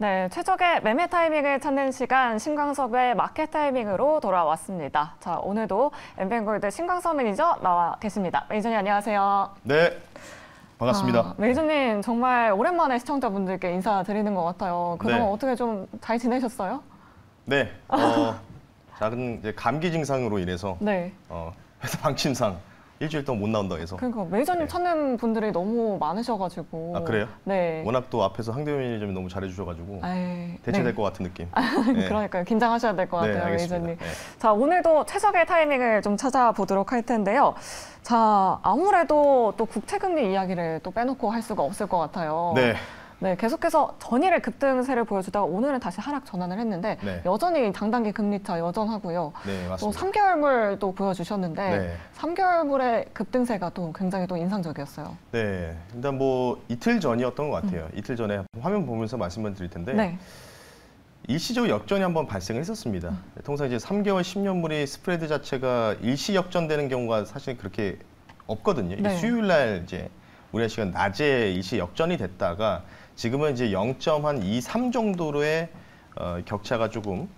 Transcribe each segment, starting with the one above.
네, 최적의 매매 타이밍을 찾는 시간 신광섭의 마켓 타이밍으로 돌아왔습니다. 자, 오늘도 엠뱅골드 신광섭 매니저 나와 계십니다. 매니저님 안녕하세요. 네, 반갑습니다. 매니저님 정말 오랜만에 시청자분들께 인사드리는 것 같아요. 그동안 네. 어떻게 좀 잘 지내셨어요? 네, 작은 이제 감기 증상으로 인해서 네. 회사 방침상 일주일 동안 못 나온다고 해서. 그러니까 매니저님 네. 찾는 분들이 너무 많으셔가지고. 아, 그래요? 네. 워낙 또 앞에서 상대 매니저님이 너무 잘해주셔가지고 대체될 것 같은 느낌. 네. 그러니까요. 긴장하셔야 될 것 네, 같아요, 알겠습니다. 매니저님. 네. 자, 오늘도 최적의 타이밍을 좀 찾아보도록 할 텐데요. 자, 아무래도 또 국채금리 이야기를 또 빼놓고 할 수가 없을 것 같아요. 네. 네, 계속해서 전일의 급등세를 보여주다가 오늘은 다시 하락 전환을 했는데 네. 여전히 장단기 금리차 여전하고요. 네, 또 맞습니다. 3개월물도 보여주셨는데 네. 3개월물의 급등세가 또 굉장히 또 인상적이었어요. 네, 일단 뭐 이틀 전이었던 것 같아요. 이틀 전에 화면 보면서 말씀을 드릴 텐데 네. 일시적 역전이 한번 발생을 했었습니다. 통상 이제 3개월 10년물이 스프레드 자체가 일시 역전되는 경우가 사실 그렇게 없거든요. 이게 네. 수요일 날 이제 우리나라 시간 낮에 일시 역전이 됐다가 지금은 이제 0.23 정도로의 격차가 조금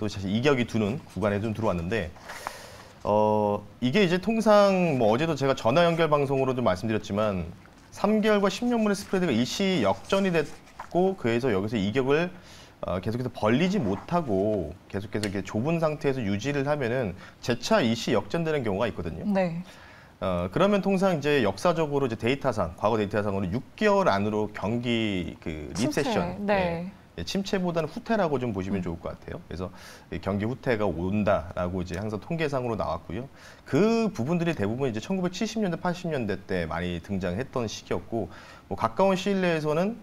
또 사실 이격이 두는 구간에 좀 들어왔는데 이게 이제 통상 뭐 어제도 제가 전화 연결 방송으로도 말씀드렸지만 3개월과 10년물의 스프레드가 일시 역전이 됐고 그래서 여기서 이격을 계속해서 벌리지 못하고 계속해서 이렇게 좁은 상태에서 유지를 하면은 재차 일시 역전되는 경우가 있거든요. 네. 그러면 통상 이제 역사적으로 이제 데이터상, 과거 데이터상으로 6개월 안으로 경기 그 리세션, 네. 침체보다는 후퇴라고 좀 보시면 좋을 것 같아요. 그래서 경기 후퇴가 온다라고 이제 항상 통계상으로 나왔고요. 그 부분들이 대부분 이제 1970년대, 80년대 때 많이 등장했던 시기였고, 뭐 가까운 시일 내에서는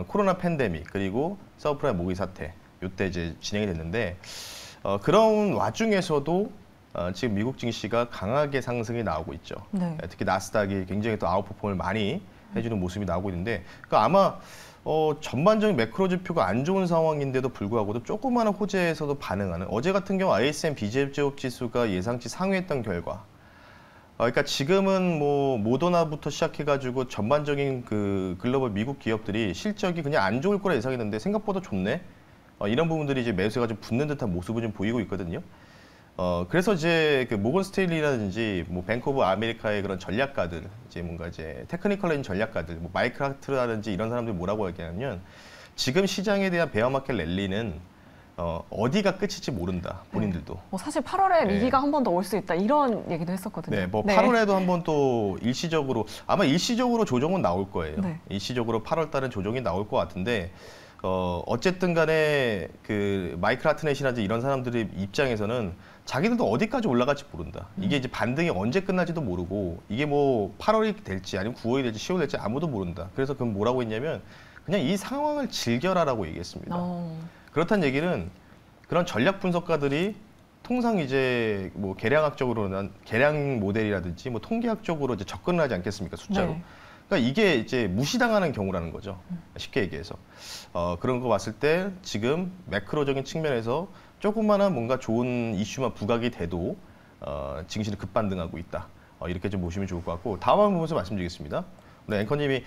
코로나 팬데믹 그리고 서브프라임 모기 사태 이때 이제 진행이 됐는데 그런 와중에서도 지금 미국 증시가 강하게 상승이 나오고 있죠. 네. 특히 나스닥이 굉장히 또 아웃퍼폼을 많이 해주는 모습이 나오고 있는데, 그러니까 아마 전반적인 매크로 지표가 안 좋은 상황인데도 불구하고도 조그마한 호재에서도 반응하는 어제 같은 경우 ISM 비제조업 지수가 예상치 상회했던 결과. 그러니까 지금은 뭐 모더나부터 시작해가지고 전반적인 그 글로벌 미국 기업들이 실적이 그냥 안 좋을 거라 예상했는데 생각보다 좋네. 이런 부분들이 이제 매수가 좀 붙는 듯한 모습을 좀 보이고 있거든요. 그래서 이제 그 모건 스테일리라든지 뭐 뱅크 오브 아메리카의 그런 전략가들, 이제 뭔가 이제 테크니컬인 전략가들, 뭐 마이클 하트라든지 이런 사람들이 뭐라고 얘기하냐면 지금 시장에 대한 베어마켓 랠리는 어디가 끝일지 모른다, 본인들도. 뭐 사실 8월에 네. 위기가 한 번 더 올 수 있다 이런 얘기도 했었거든요. 네, 뭐 8월에도 한번 또 일시적으로 아마 일시적으로 조정은 나올 거예요. 네. 일시적으로 8월 달은 조정이 나올 것 같은데 어쨌든 간에 그 마이클 하트넷이라든지 이런 사람들의 입장에서는 자기들도 어디까지 올라갈지 모른다. 이게 이제 반등이 언제 끝날지도 모르고 이게 뭐 8월이 될지 아니면 9월이 될지 10월이 될지 아무도 모른다. 그래서 그럼 뭐라고 했냐면 그냥 이 상황을 즐겨라라고 얘기했습니다. 그렇다는 얘기는 그런 전략 분석가들이 통상 이제 뭐 계량학적으로는 계량 모델이라든지 뭐 통계학적으로 이제 접근을 하지 않겠습니까, 숫자로. 네. 그러니까 이게 이제 무시당하는 경우라는 거죠. 쉽게 얘기해서. 그런 거 봤을 때 지금 매크로적인 측면에서 조그마한 뭔가 좋은 이슈만 부각이 돼도 증시는 급반등하고 있다. 이렇게 좀 보시면 좋을 것 같고, 다음 한번 보면서 말씀드리겠습니다. 네, 앵커님이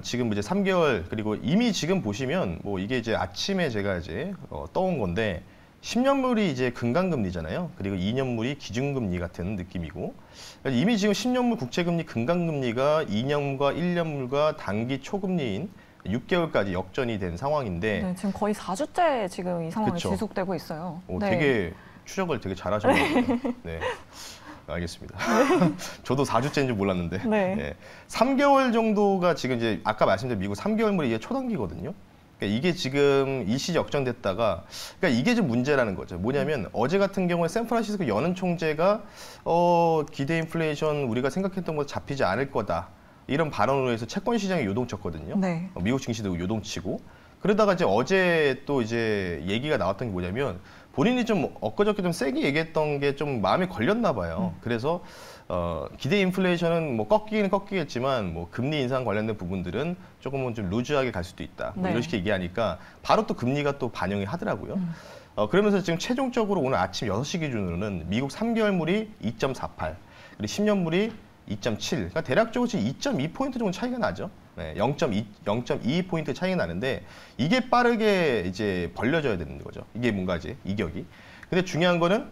지금 이제 3개월 그리고 이미 지금 보시면 뭐 이게 이제 아침에 제가 이제 떠온 건데 10년물이 이제 근강금리잖아요. 그리고 2년물이 기준금리 같은 느낌이고 이미 지금 10년물 국채금리 근강금리가 2년과 1년물과 단기 초금리인 6개월까지 역전이 된 상황인데 네, 지금 거의 4주째 지금 이 상황이 그쵸. 지속되고 있어요. 네. 되게 추적을 되게 잘하셨네요. 네. 알겠습니다. 저도 4주째인 줄 몰랐는데. 네. 3개월 정도가 지금 이제 아까 말씀드린 미국 3개월물이 이게 초단기거든요. 그러니까 이게 지금 일시 역전됐다가 그러니까 이게 좀 문제라는 거죠. 뭐냐면 어제 같은 경우에 샌프란시스코 연은 총재가 기대 인플레이션 우리가 생각했던 것 잡히지 않을 거다. 이런 발언으로 해서 채권 시장이 요동쳤거든요. 네. 미국 증시도 요동치고. 그러다가 이제 어제 또 이제 얘기가 나왔던 게 뭐냐면 본인이 좀 엊그저께 좀 세게 얘기했던 게 좀 마음에 걸렸나 봐요. 그래서 기대 인플레이션은 뭐 꺾이기는 꺾이겠지만 뭐 금리 인상 관련된 부분들은 조금은 좀 루즈하게 갈 수도 있다. 뭐 네. 이런 식의 얘기하니까 바로 또 금리가 또 반영이 하더라고요. 그러면서 지금 최종적으로 오늘 아침 6시 기준으로는 미국 3개월물이 2.48, 그리고 10년물이 2.7. 그러니까 대략적으로 지금 2.2포인트 정도 차이가 나죠. 네, 0.2포인트 차이가 나는데 이게 빠르게 이제 벌려져야 되는 거죠. 이게 뭔가지, 이격이. 근데 중요한 거는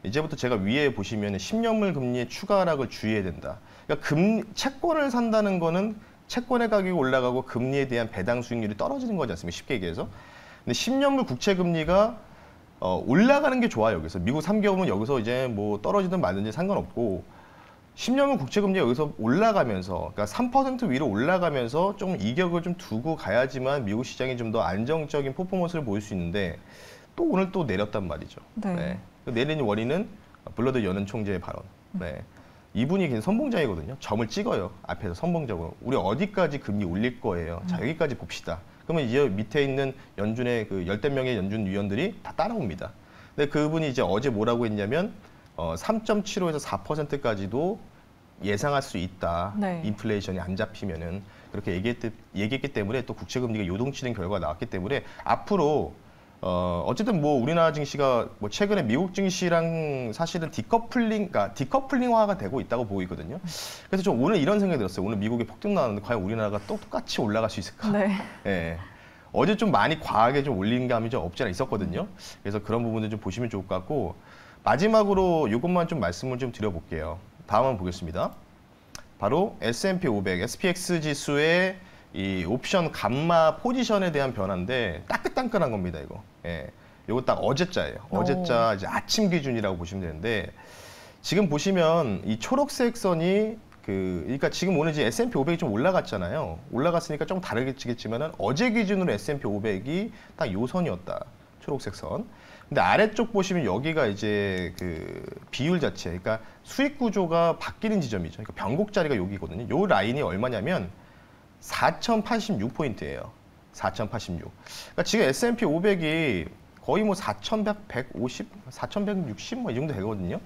이제부터 제가 위에 보시면 10년물 금리의 추가 하락을 주의해야 된다. 그러니까 채권을 산다는 거는 채권의 가격이 올라가고 금리에 대한 배당 수익률이 떨어지는 거지 않습니까? 쉽게 얘기해서. 근데 10년물 국채 금리가 올라가는 게 좋아요. 여기서 미국 3개월은 여기서 이제 뭐 떨어지든 말든지 상관없고 10년물 국채 금리가 여기서 올라가면서 그러니까 3% 위로 올라가면서 좀 이격을 좀 두고 가야지만 미국 시장이 좀 더 안정적인 퍼포먼스를 보일 수 있는데 또 오늘 또 내렸단 말이죠. 네. 네. 내린 원인은 블러드 여는 총재의 발언. 네. 이분이 그냥 선봉장이거든요. 점을 찍어요. 앞에서 선봉적으로. 우리 어디까지 금리 올릴 거예요. 자, 여기까지 봅시다. 그러면 이제 밑에 있는 연준의 그 10명의 연준 위원들이 다 따라옵니다. 근데 그분이 이제 어제 뭐라고 했냐면 3.75에서 4%까지도 예상할 수 있다. 네. 인플레이션이 안 잡히면은 그렇게 얘기했기 때문에 또 국채 금리가 요동치는 결과가 나왔기 때문에 앞으로 어쨌든 뭐 우리나라 증시가 뭐 최근에 미국 증시랑 사실은 디커플링화가 되고 있다고 보이거든요. 그래서 좀 오늘 이런 생각이 들었어요. 오늘 미국이 폭등 나왔는데 과연 우리나라가 똑같이 올라갈 수 있을까? 네. 예. 어제 좀 많이 과하게 좀 올린 감이 좀 없지 않아 있었거든요. 그래서 그런 부분들 좀 보시면 좋을 것 같고 마지막으로 이것만 좀 말씀을 좀 드려볼게요. 다음 한번 보겠습니다. 바로 S&P 500, SPX 지수의 이 옵션 감마 포지션에 대한 변화인데 따끈따끈한 겁니다, 이거. 예. 요거 딱 어제자예요. 어제자 이제 아침 기준이라고 보시면 되는데 지금 보시면 이 초록색 선이 그러니까 지금 오늘 이제 S&P 500이 좀 올라갔잖아요. 올라갔으니까 좀 다르겠지만은 어제 기준으로 S&P 500이 딱 요 선이었다. 초록색 선. 근데 아래쪽 보시면 여기가 이제 그 비율 자체, 그러니까 수익 구조가 바뀌는 지점이죠. 그러니까 변곡 자리가 여기거든요. 요 라인이 얼마냐면 4,086포인트예요. 4,086. 그러니까 지금 S&P 500이 거의 뭐 4,150, 4,160 뭐 이 정도 되거든요.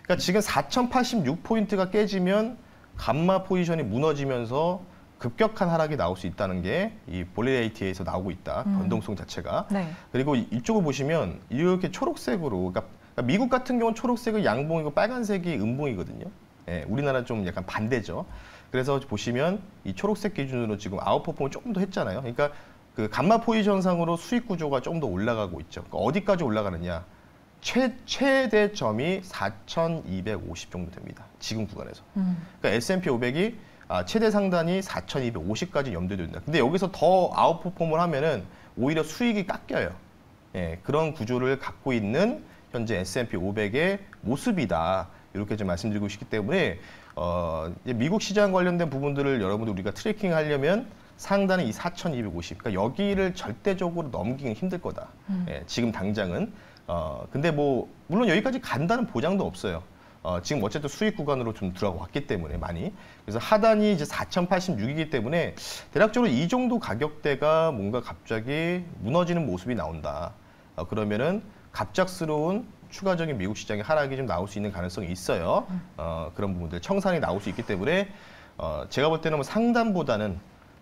그러니까 지금 4,086포인트가 깨지면 감마 포지션이 무너지면서 급격한 하락이 나올 수 있다는 게 이 볼리레이티에서 나오고 있다. 변동성 자체가. 네. 그리고 이쪽을 보시면 이렇게 초록색으로 그러니까 미국 같은 경우는 초록색은 양봉이고 빨간색이 음봉이거든요. 예, 우리나라는 좀 약간 반대죠. 그래서 보시면 이 초록색 기준으로 지금 아웃퍼폼을 조금 더 했잖아요. 그러니까 그 감마 포지션상으로 수익 구조가 조금 더 올라가고 있죠. 그러니까 어디까지 올라가느냐? 최대점이 4,250 정도 됩니다. 지금 구간에서. 그러니까 S&P 500이 최대 상단이 4,250까지 염두된다. 근데 여기서 더 아웃퍼폼을 하면은 오히려 수익이 깎여요. 예, 그런 구조를 갖고 있는 현재 S&P 500의 모습이다. 이렇게 좀 말씀드리고 싶기 때문에 이제 미국 시장 관련된 부분들을 여러분들 우리가 트래킹 하려면 상단은 이 4,250. 그러니까 여기를 절대적으로 넘기긴 힘들 거다. 예, 지금 당장은. 근데 뭐 물론 여기까지 간다는 보장도 없어요. 지금 어쨌든 수익 구간으로 좀 들어왔기 때문에 많이. 그래서 하단이 이제 4,086이기 때문에 대략적으로 이 정도 가격대가 뭔가 갑자기 무너지는 모습이 나온다. 그러면은 갑작스러운 추가적인 미국 시장의 하락이 좀 나올 수 있는 가능성이 있어요. 그런 부분들 청산이 나올 수 있기 때문에 제가 볼 때는 뭐 상단보다는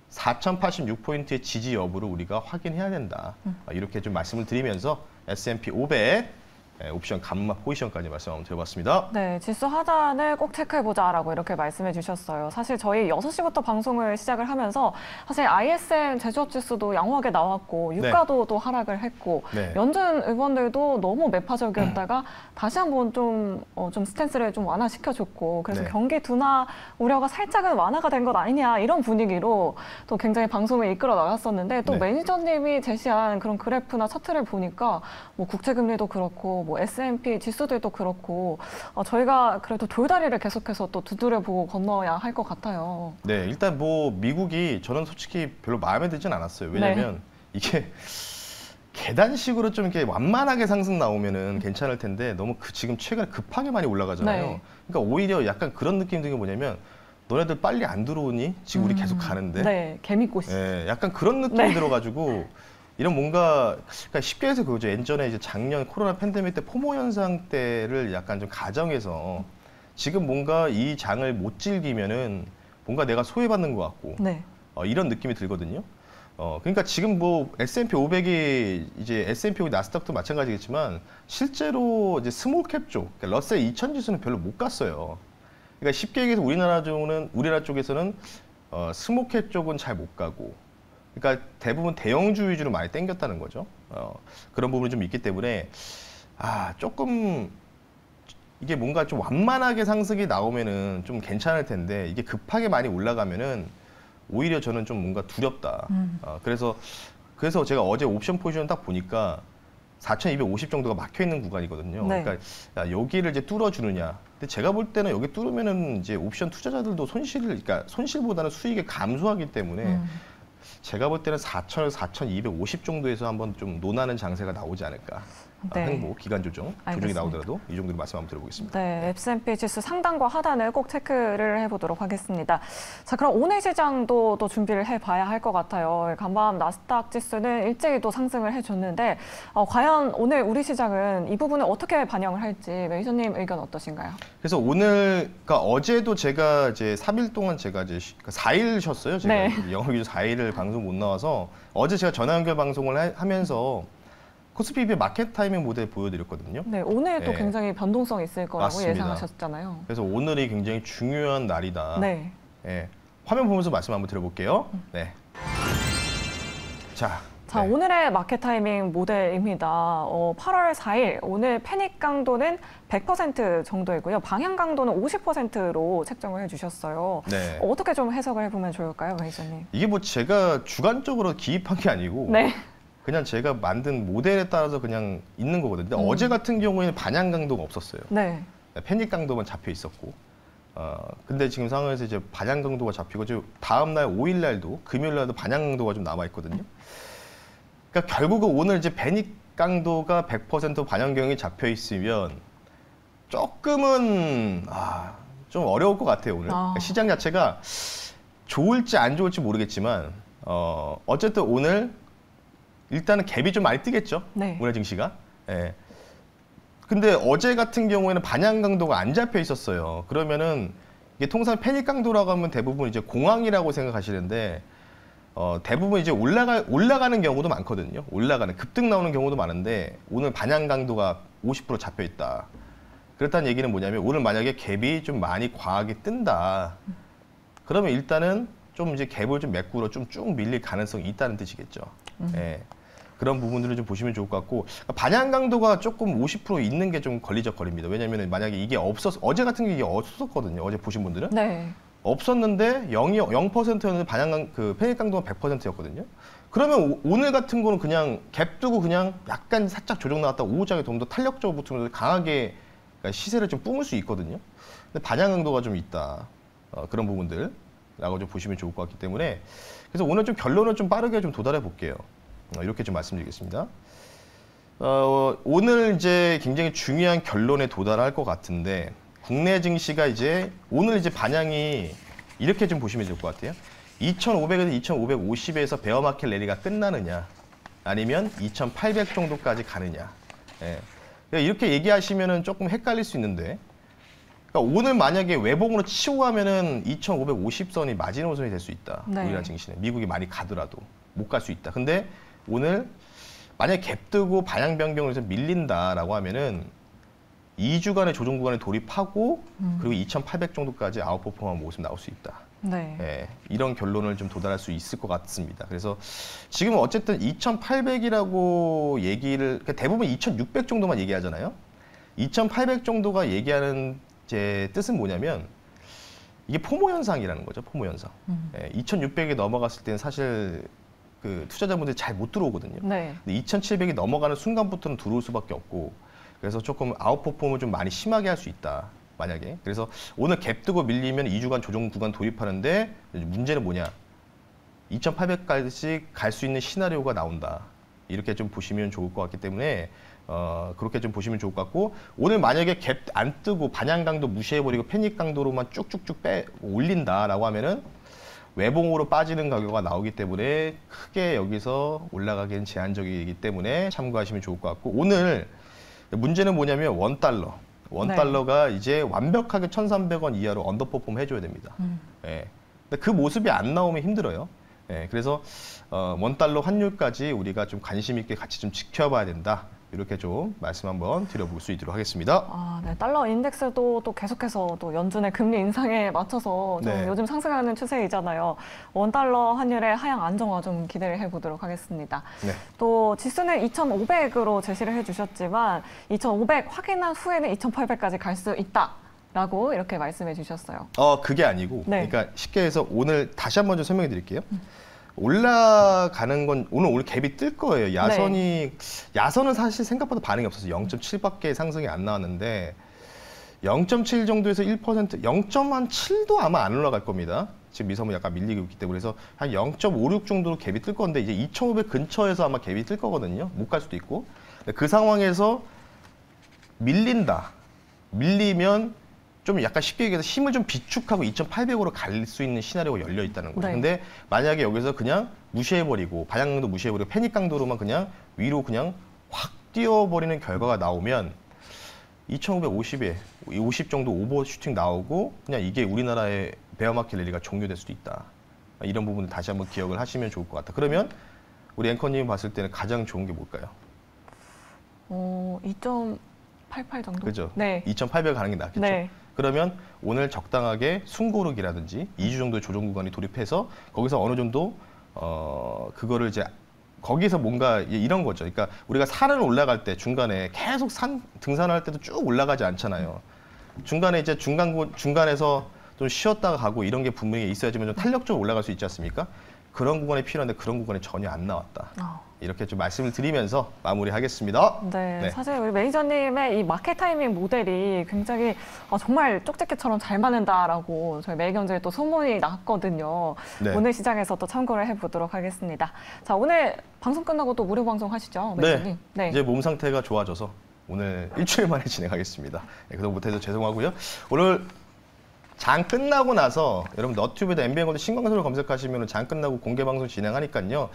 4,086포인트의 지지 여부를 우리가 확인해야 된다. 이렇게 좀 말씀을 드리면서 S&P 500 옵션 감마 포지션까지 말씀 한번 드려봤습니다. 네, 지수 하단을 꼭 체크해보자라고 이렇게 말씀해 주셨어요. 사실 저희 6시부터 방송을 시작을 하면서 사실 ISM 제조업 지수도 양호하게 나왔고 유가도 또 하락을 했고 연준 의원들도 너무 매파적이었다가 다시 한번 좀 스탠스를 좀 완화시켜줬고 그래서 경기 둔화 우려가 살짝은 완화가 된 것 아니냐 이런 분위기로 또 굉장히 방송을 이끌어 나갔었는데 또 매니저님이 제시한 그런 그래프나 차트를 보니까 뭐 국채금리도 그렇고 뭐 S&P 지수들도 그렇고 저희가 그래도 돌다리를 계속해서 또 두드려보고 건너야 할 것 같아요. 네, 일단 뭐 미국이 저는 솔직히 별로 마음에 들진 않았어요. 왜냐하면 이게 계단식으로 좀 이렇게 완만하게 상승 나오면은 괜찮을 텐데 너무 지금 최근에 급하게 많이 올라가잖아요. 그러니까 오히려 약간 그런 느낌 드는 게 뭐냐면 너네들 빨리 안 들어오니? 지금 우리 계속 가는데. 네, 개미꽃이. 네, 약간 그런 느낌이 들어가지고 이런 뭔가 그러니까 쉽게 해서 그거죠. 예전에 이제 작년 코로나 팬데믹 때 포모 현상 때를 약간 좀 가정해서 지금 뭔가 이 장을 못 즐기면은 뭔가 내가 소외받는 것 같고 이런 느낌이 들거든요. 그러니까 지금 뭐 S&P 500이 이제 S&P 500 나스닥도 마찬가지겠지만 실제로 이제 스몰캡 쪽, 그러니까 러셀 2000 지수는 별로 못 갔어요. 그러니까 쉽게 얘기해서 우리나라 쪽에서는 스모켓 쪽은 잘 못 가고, 그러니까 대부분 대형주 위주로 많이 땡겼다는 거죠. 그런 부분이 좀 있기 때문에 조금 이게 뭔가 좀 완만하게 상승이 나오면은 좀 괜찮을 텐데 이게 급하게 많이 올라가면은 오히려 저는 좀 뭔가 두렵다. 그래서 제가 어제 옵션 포지션 딱 보니까 4,250 정도가 막혀 있는 구간이거든요. 네. 그러니까 여기를 이제 뚫어주느냐. 근데 제가 볼 때는 여기 뚫으면은 이제 옵션 투자자들도 그러니까 손실보다는 수익이 감소하기 때문에 제가 볼 때는 4,250 정도에서 한번 좀 논하는 장세가 나오지 않을까. 네. 횡보, 기간 조정이 나오더라도 이 정도로 말씀 한번 드려보겠습니다. 네, S&P 지수 상단과 하단을 꼭 체크를 해보도록 하겠습니다. 자, 그럼 오늘 시장도 또 준비를 해봐야 할 것 같아요. 간밤 나스닥 지수는 일제히 또 상승을 해줬는데 과연 오늘 우리 시장은 이 부분을 어떻게 반영을 할지 매니저님 의견 어떠신가요? 그래서 오늘, 그러니까 어제도 제가 이제 3일 동안 제가 이제 4일 쉬었어요. 제가 네. 영업일주 4일을 방송 못 나와서 어제 제가 전화 연결 방송을 하면서 코스피 마켓 타이밍 모델 보여드렸거든요. 네, 오늘 또 네. 굉장히 변동성이 있을 거라고 맞습니다. 예상하셨잖아요. 그래서 오늘이 굉장히 중요한 날이다. 네. 예, 화면 보면서 말씀 한번 드려볼게요. 네. 자, 네. 오늘의 마켓 타이밍 모델입니다. 8월 4일 오늘 패닉 강도는 100% 정도이고요. 방향 강도는 50%로 책정을 해주셨어요. 네. 어떻게 좀 해석을 해보면 좋을까요, 매니저님? 이게 뭐 제가 주관적으로 기입한 게 아니고 네. 그냥 제가 만든 모델에 따라서 그냥 있는 거거든요. 근데 어제 같은 경우에는 반향 강도가 없었어요. 네. 패닉 강도만 잡혀 있었고, 근데 지금 상황에서 이제 반향 강도가 잡히고, 지금 다음 날 5일 날도 금요일 날도 반향 강도가 좀 남아 있거든요. 그러니까 결국은 오늘 이제 패닉 강도가 100% 반영경이 잡혀 있으면 조금은 좀 어려울 것 같아요 오늘. 그러니까 시장 자체가 좋을지 안 좋을지 모르겠지만 어쨌든 오늘 일단은 갭이 좀 많이 뜨겠죠. 네. 오늘 증시가. 예. 근데 어제 같은 경우에는 반향 강도가 안 잡혀 있었어요. 그러면은 이게 통상 패닉 강도라고 하면 대부분 이제 공황이라고 생각하시는데 대부분 이제 올라가는 경우도 많거든요. 급등 나오는 경우도 많은데 오늘 반향 강도가 50% 잡혀 있다. 그렇다는 얘기는 뭐냐면 오늘 만약에 갭이 좀 많이 과하게 뜬다. 그러면 일단은 좀 이제 갭을 좀 메꾸러 좀 쭉 밀릴 가능성이 있다는 뜻이겠죠. 예. 그런 부분들을 좀 보시면 좋을 것 같고, 반향 강도가 조금 50% 있는 게 좀 걸리적거립니다. 왜냐하면 만약에 이게 어제 같은 게 이게 없었거든요. 어제 보신 분들은. 네. 없었는데 0%였는데 패닉 강도가 100%였거든요. 그러면 오늘 같은 거는 그냥 갭 두고 그냥 약간 살짝 조정 나왔다 오후장에 좀 더 탄력적으로 붙으면서 강하게 시세를 좀 뿜을 수 있거든요. 근데 반향 강도가 좀 있다. 그런 부분들라고 좀 보시면 좋을 것 같기 때문에 그래서 오늘 좀 결론을 좀 빠르게 좀 도달해 볼게요. 이렇게 좀 말씀드리겠습니다. 오늘 이제 굉장히 중요한 결론에 도달할 것 같은데 국내 증시가 오늘 반향이 이렇게 좀 보시면 좋을 것 같아요. 2,500에서 2,550에서 베어마켓 랠리가 끝나느냐 아니면 2,800 정도까지 가느냐. 예. 이렇게 얘기하시면은 조금 헷갈릴 수 있는데 그러니까 오늘 만약에 외봉으로 치고 가면은 2,550선이 마지노선이 될 수 있다. 네. 우리나라 증시는 미국이 많이 가더라도 못 갈 수 있다. 근데 오늘 만약에 갭 뜨고 반향 변경을 해서 밀린다라고 하면은 2주간의 조정 구간에 돌입하고 그리고 2,800 정도까지 아웃퍼폼한 모습 나올 수 있다. 네. 예, 이런 결론을 좀 도달할 수 있을 것 같습니다. 그래서 지금 어쨌든 2,800이라고 그러니까 대부분 2,600 정도만 얘기하잖아요. 2,800 정도가 얘기하는 제 뜻은 뭐냐면 이게 포모 현상이라는 거죠. 포모 현상. 2,600이 넘어갔을 때는 사실 그 투자자분들이 잘 못 들어오거든요. 네. 근데 2,700이 넘어가는 순간부터는 들어올 수밖에 없고 그래서 조금 아웃퍼폼을 좀 많이 심하게 할 수 있다. 만약에. 그래서 오늘 갭 뜨고 밀리면 2주간 조정 구간 돌입하는데 문제는 뭐냐. 2,800까지 갈 수 있는 시나리오가 나온다. 이렇게 좀 보시면 좋을 것 같기 때문에 그렇게 좀 보시면 좋을 것 같고 오늘 만약에 갭 안 뜨고 반향 강도 무시해버리고 패닉 강도로만 쭉쭉쭉 올린다라고 하면은 외봉으로 빠지는 가격이 나오기 때문에 크게 여기서 올라가기엔 제한적이기 때문에 참고하시면 좋을 것 같고 오늘 문제는 뭐냐면 원달러가 네. 이제 완벽하게 1,300원 이하로 언더퍼폼 해줘야 됩니다. 예. 근데 그 모습이 안 나오면 힘들어요. 예. 그래서 원달러 환율까지 우리가 좀 관심 있게 같이 좀 지켜봐야 된다. 이렇게 좀 말씀 한번 드려볼 수 있도록 하겠습니다. 네. 달러 인덱스도 또 계속해서 또 연준의 금리 인상에 맞춰서 좀 네. 요즘 상승하는 추세이잖아요. 원달러 환율의 하향 안정화 좀 기대를 해보도록 하겠습니다. 네. 또 지수는 2,500으로 제시를 해주셨지만 2,500 확인한 후에는 2,800까지 갈 수 있다. 라고 이렇게 말씀해 주셨어요. 그게 아니고, 네. 그러니까 쉽게 해서 오늘 다시 한번 좀 설명해 드릴게요. 올라가는 건 오늘 갭이 뜰 거예요. 야선은 사실 생각보다 반응이 없어서 0.7밖에 상승이 안 나왔는데 0.7 정도에서 1%, 0.7도 아마 안 올라갈 겁니다. 지금 미섬은 약간 밀리고 있기 때문에 그래서 한 0.56 정도로 갭이 뜰 건데 이제 2,500 근처에서 아마 갭이 뜰 거거든요. 못 갈 수도 있고. 그 상황에서 밀리면 좀 약간 쉽게 얘기해서 힘을 좀 비축하고 2,800으로 갈 수 있는 시나리오가 열려 있다는 거예요. 네. 근데 만약에 여기서 그냥 무시해버리고 반향도 무시해버리고 패닉 강도로만 그냥 위로 그냥 확 뛰어버리는 결과가 나오면 2,550에 50 정도 오버슈팅 나오고 그냥 이게 우리나라의 베어마켓 랠리가 종료될 수도 있다. 이런 부분을 다시 한번 기억을 하시면 좋을 것 같다. 그러면 우리 앵커님 봤을 때는 가장 좋은 게 뭘까요? 2.88 정도? 그죠? 네. 2,800 가는 게 낫겠죠? 네. 그러면 오늘 적당하게 숨고르기라든지 2주 정도의 조정 구간이 돌입해서 거기서 어느 정도 그거를 이제 거기서 뭔가 이런 거죠. 그러니까 우리가 산을 올라갈 때 중간에 계속 등산할 때도 쭉 올라가지 않잖아요. 중간에 이제 중간에서 좀 쉬었다가 가고 이런 게 분명히 있어야지만 좀 탄력적으로 올라갈 수 있지 않습니까? 그런 구간이 필요한데 그런 구간이 전혀 안 나왔다. 이렇게 좀 말씀을 드리면서 마무리하겠습니다. 네, 사실 우리 매니저님의 이 마켓 타이밍 모델이 굉장히 정말 쪽집게처럼 잘 맞는다라고 저희 매일경제에 또 소문이 났거든요. 네. 오늘 시장에서 또 참고를 해보도록 하겠습니다. 자, 오늘 방송 끝나고 또 무료 방송 하시죠, 매니저님? 네. 이제 몸 상태가 좋아져서 오늘 일주일 만에 진행하겠습니다. 그래서 못해서 죄송하고요. 오늘 장 끝나고 나서 여러분 너튜브에도 MBN고도 신광소를 검색하시면 장 끝나고 공개 방송 진행하니까요.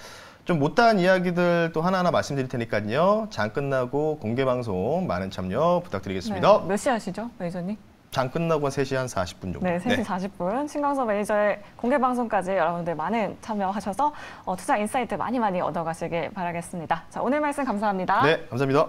좀 못다한 이야기들 또 하나하나 말씀드릴 테니까요. 장 끝나고 공개 방송 많은 참여 부탁드리겠습니다. 네, 몇 시 하시죠, 매니저님? 장 끝나고 한 3시 한 40분 정도. 네, 3시 40분 신광서 매니저의 공개 방송까지 여러분들 많은 참여하셔서 투자 인사이트 많이 얻어가시길 바라겠습니다. 자, 오늘 말씀 감사합니다. 네, 감사합니다.